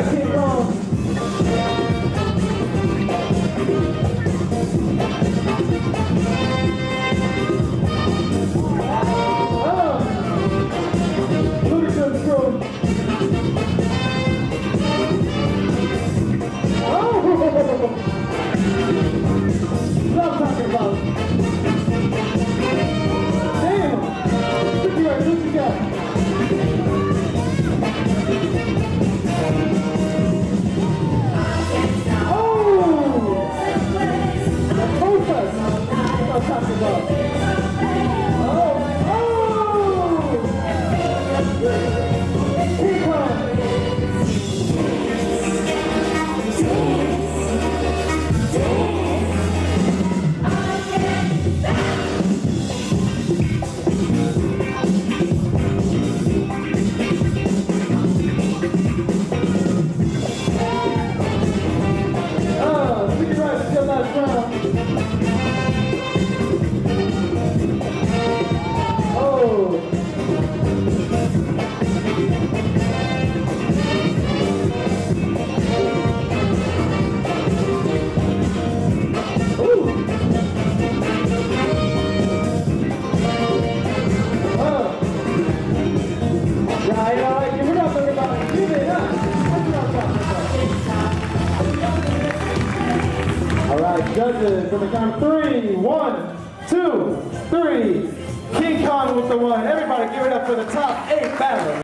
got King Kong. Ludacris crew. Oh! What I'm talking about. Damn! What you got? All right, judges, on the count of 3, 1, 2, 3. King Kong with the one. Everybody give it up for the top 8 battlers.